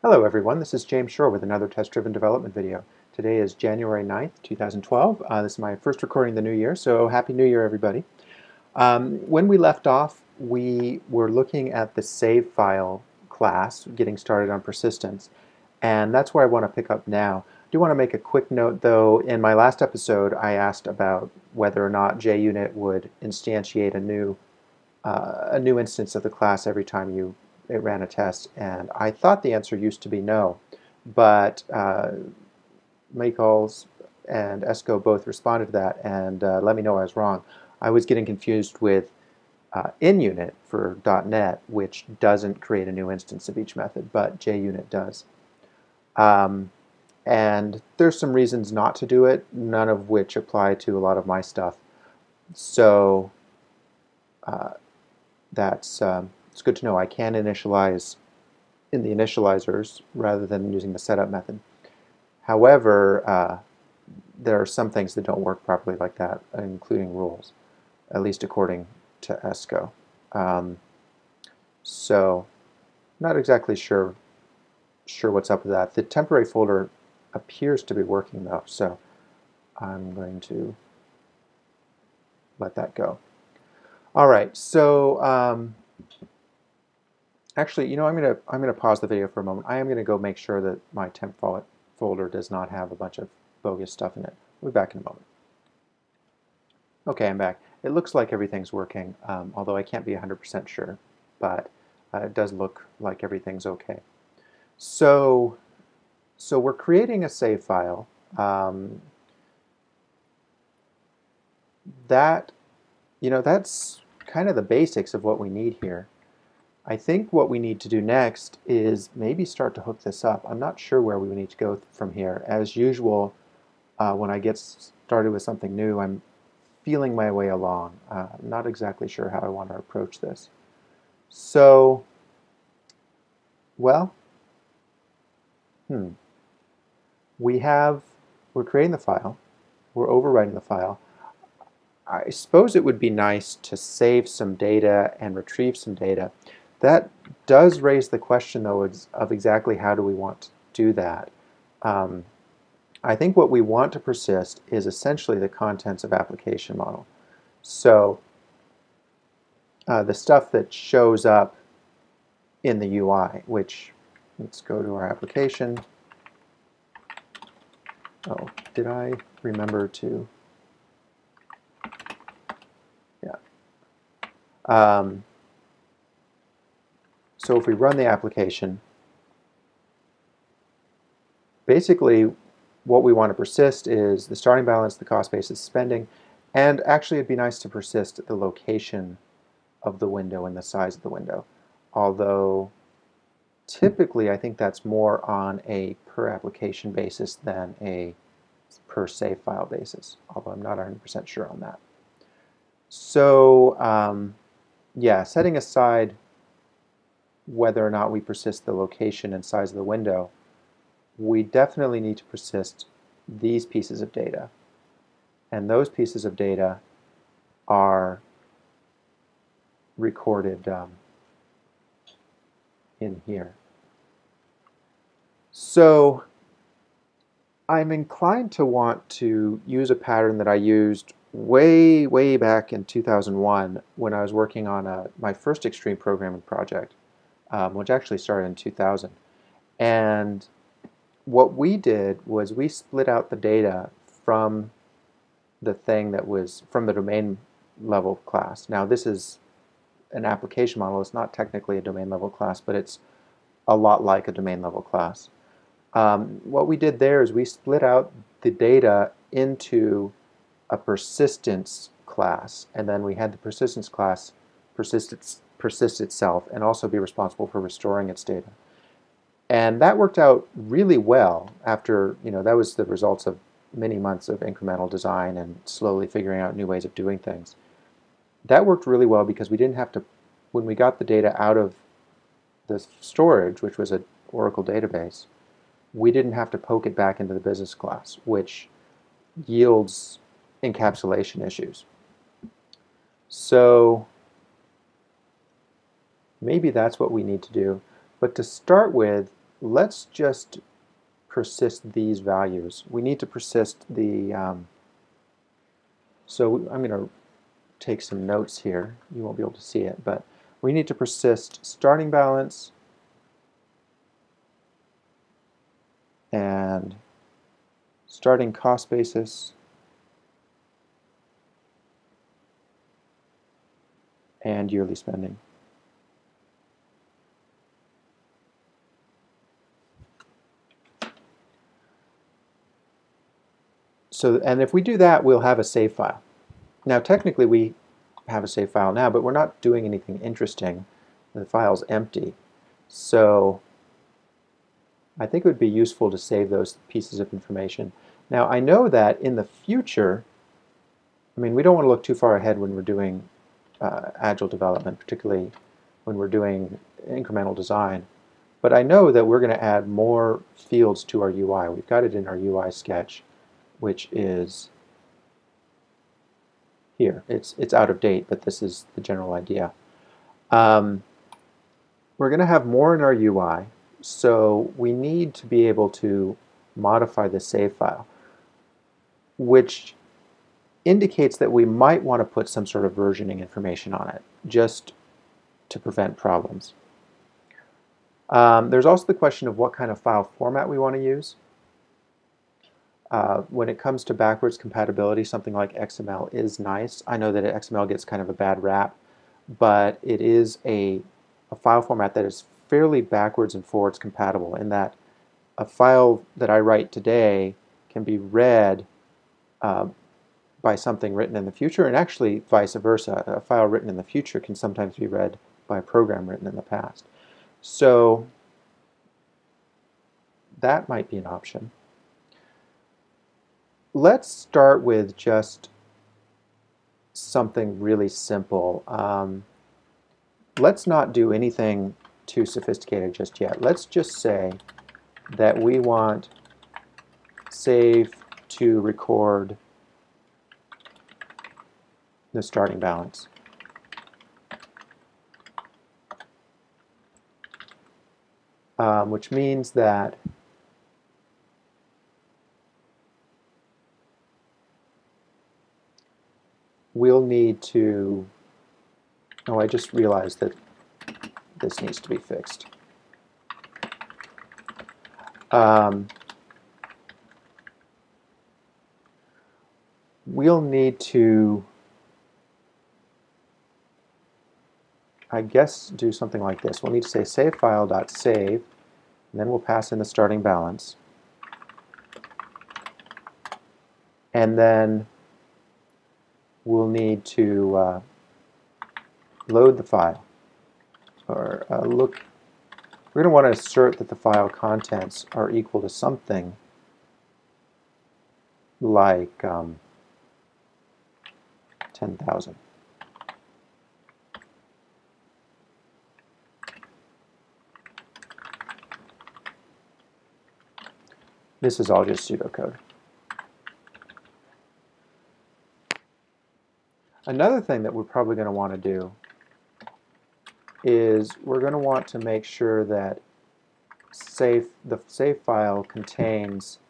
Hello everyone, this is James Shore with another test-driven development video. Today is January 9th, 2012. This is my first recording of the new year, so Happy New Year everybody. When we left off, we were looking at the save file class, getting started on persistence, and that's where I want to pick up now. I do want to make a quick note though. In my last episode I asked about whether or not JUnit would instantiate a new instance of the class every time it ran a test, and I thought the answer used to be no, but Maycalls and Esco both responded to that and let me know I was wrong. I was getting confused with InUnit for .NET, which doesn't create a new instance of each method, but JUnit does. And there's some reasons not to do it, none of which apply to a lot of my stuff. So it's good to know. I can initialize in the initializers rather than using the setup method. However, there are some things that don't work properly like that, including rules, at least according to Esco. So, not exactly sure what's up with that. The temporary folder appears to be working though, so I'm going to let that go. All right, so actually, you know, I'm gonna pause the video for a moment. I am gonna go make sure that my temp folder does not have a bunch of bogus stuff in it. We'll be back in a moment. Okay, I'm back. It looks like everything's working, although I can't be 100% sure, but it does look like everything's okay. So we're creating a save file. That's kind of the basics of what we need here. I think what we need to do next is maybe start to hook this up. I'm not sure where we need to go from here. As usual, when I get started with something new, I'm feeling my way along. I'm not exactly sure how I want to approach this. So, well, we're creating the file, we're overwriting the file. I suppose it would be nice to save some data and retrieve some data. That does raise the question, though, of exactly how do we want to do that. I think what we want to persist is essentially the contents of application model. So the stuff that shows up in the UI, which, let's go to our application. Oh, did I remember to? Yeah. So if we run the application, basically what we want to persist is the starting balance, the cost basis, spending, and actually it'd be nice to persist the location of the window and the size of the window. Although typically I think that's more on a per application basis than a per save file basis, although I'm not 100% sure on that. So yeah, setting aside whether or not we persist the location and size of the window, we definitely need to persist these pieces of data. And those pieces of data are recorded in here. So I'm inclined to want to use a pattern that I used way back in 2001 when I was working on my first extreme programming project, which actually started in 2000. And what we did was we split out the data from the thing that was from the domain level class. Now this is an application model. It's not technically a domain level class, but it's a lot like a domain level class. What we did there is we split out the data into a persistence class, and then we had the persistence class persist itself and also be responsible for restoring its data. And that worked out really well after, that was the results of many months of incremental design and slowly figuring out new ways of doing things. That worked really well because we didn't have to, when we got the data out of the storage, which was an Oracle database, we didn't have to poke it back into the business class, which yields encapsulation issues. So maybe that's what we need to do. But to start with, let's just persist these values. We need to persist the, so I'm going to take some notes here. You won't be able to see it, but we need to persist starting balance and starting cost basis and yearly spending. So, and if we do that, we'll have a save file. Now, technically, we have a save file now, but we're not doing anything interesting. The file's empty. So I think it would be useful to save those pieces of information. Now, I know that in the future, I mean, we don't want to look too far ahead when we're doing agile development, particularly when we're doing incremental design. But I know that we're going to add more fields to our UI. We've got it in our UI sketch, which is here. It's out of date, but this is the general idea. We're going to have more in our UI, so we need to be able to modify the save file, which indicates that we might want to put some sort of versioning information on it, just to prevent problems. There's also the question of what kind of file format we want to use. When it comes to backwards compatibility, something like XML is nice. I know that XML gets kind of a bad rap, but it is a file format that is fairly backwards and forwards compatible in that a file that I write today can be read by something written in the future, and actually vice versa. A file written in the future can sometimes be read by a program written in the past. So that might be an option. Let's start with just something really simple. Let's not do anything too sophisticated just yet. Let's just say that we want save to record the starting balance. Which means that we'll need to, oh, I just realized that this needs to be fixed. We'll need to, I guess, do something like this. We'll need to say savefile.save, and then we'll pass in the starting balance. And then we'll need to load the file, or look. We're going to want to assert that the file contents are equal to something like 10,000. This is all just pseudocode. Another thing that we're probably going to want to do is we're going to want to make sure that the save file contains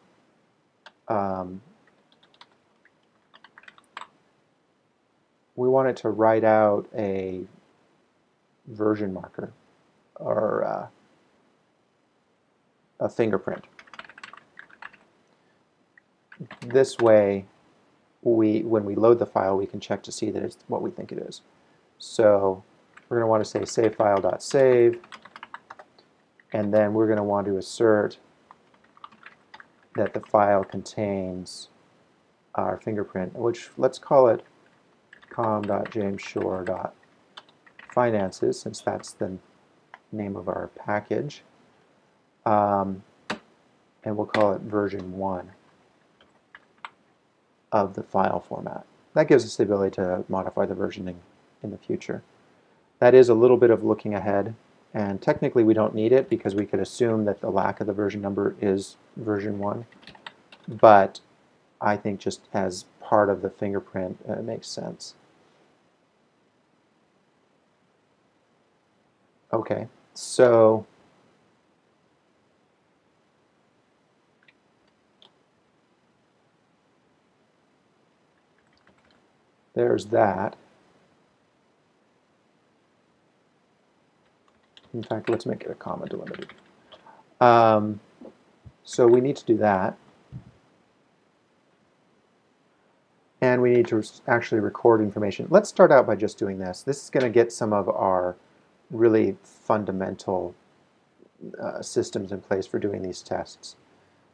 we want it to write out a version marker or a fingerprint. This way, when we load the file, we can check to see that it's what we think it is. So we're going to want to say savefile.save, and then we're going to want to assert that the file contains our fingerprint, which let's call it com.jamesshore.finances, since that's the name of our package. And we'll call it version 1 of the file format. That gives us the ability to modify the versioning in the future. That is a little bit of looking ahead, and technically we don't need it because we could assume that the lack of the version number is version 1, but I think just as part of the fingerprint it makes sense. Okay, so There's that. In fact, let's make it a comma delimited. So we need to do that. And we need to actually record information. Let's start out by just doing this. This is going to get some of our really fundamental systems in place for doing these tests.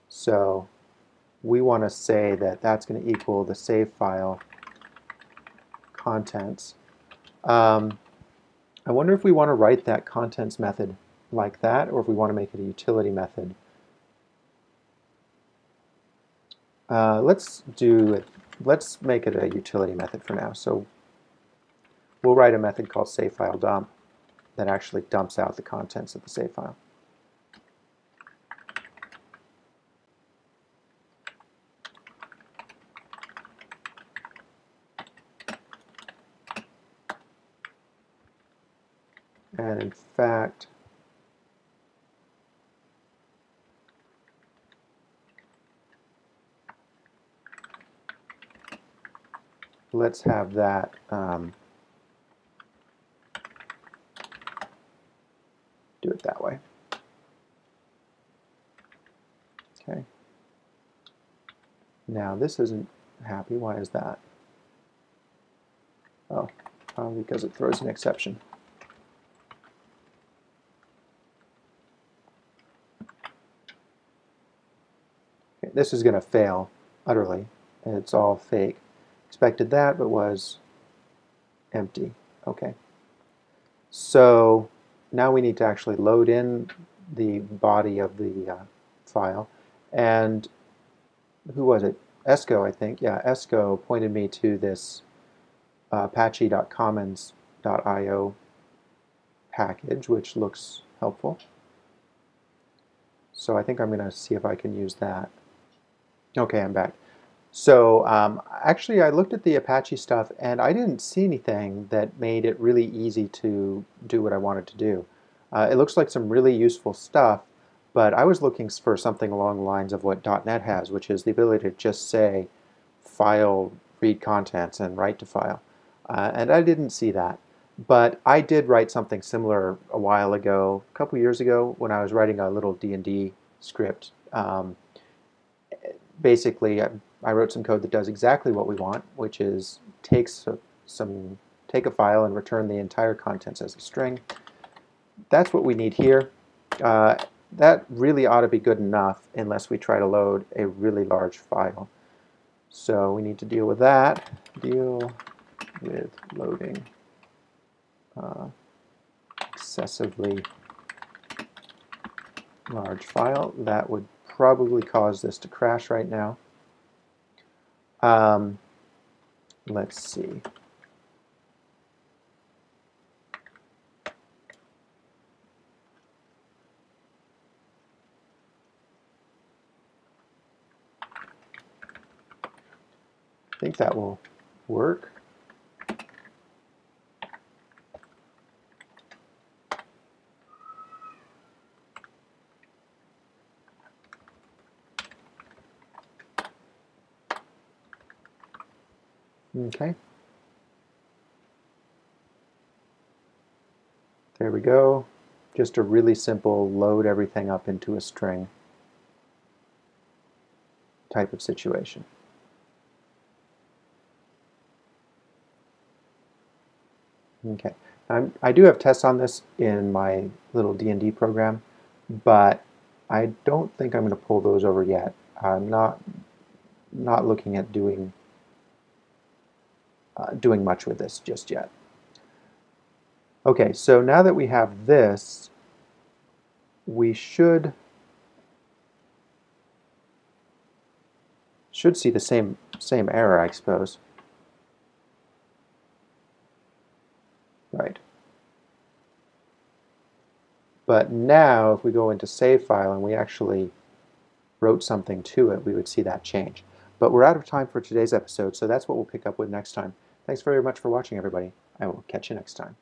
So we want to say that that's going to equal the save file contents. I wonder if we want to write that contents method like that, or if we want to make it a utility method. Let's make it a utility method for now. So we'll write a method called saveFileDump that actually dumps out the contents of the save file. And in fact, let's have that do it that way. Okay. Now this isn't happy. Why is that? Oh, probably because it throws an exception. Okay, this is going to fail utterly, and it's all fake. Expected that, but was empty. Okay. So now we need to actually load in the body of the file. And who was it? Esco, I think. Yeah, Esco pointed me to this apache.commons.io package, which looks helpful. So I think I'm going to see if I can use that. Okay, I'm back. So actually I looked at the Apache stuff and I didn't see anything that made it really easy to do what I wanted to do. It looks like some really useful stuff, but I was looking for something along the lines of what .NET has, which is the ability to just say file, read contents, and write to file. And I didn't see that. But I did write something similar a while ago, a couple years ago, when I was writing a little D&D script. Basically, I wrote some code that does exactly what we want, which is take a file and return the entire contents as a string. That's what we need here. That really ought to be good enough unless we try to load a really large file. So we need to deal with that. Deal with loading excessively large file. That would probably cause this to crash right now. Let's see. I think that will work. Okay. There we go. Just a really simple load everything up into a string type of situation. Okay. I do have tests on this in my little D&D program, but I don't think I'm going to pull those over yet. I'm not looking at doing much with this just yet. Okay, so now that we have this, we should see the same error, I suppose. Right. But now, if we go into save file and we actually wrote something to it, we would see that change. But we're out of time for today's episode, so that's what we'll pick up with next time. Thanks very much for watching, everybody. I will catch you next time.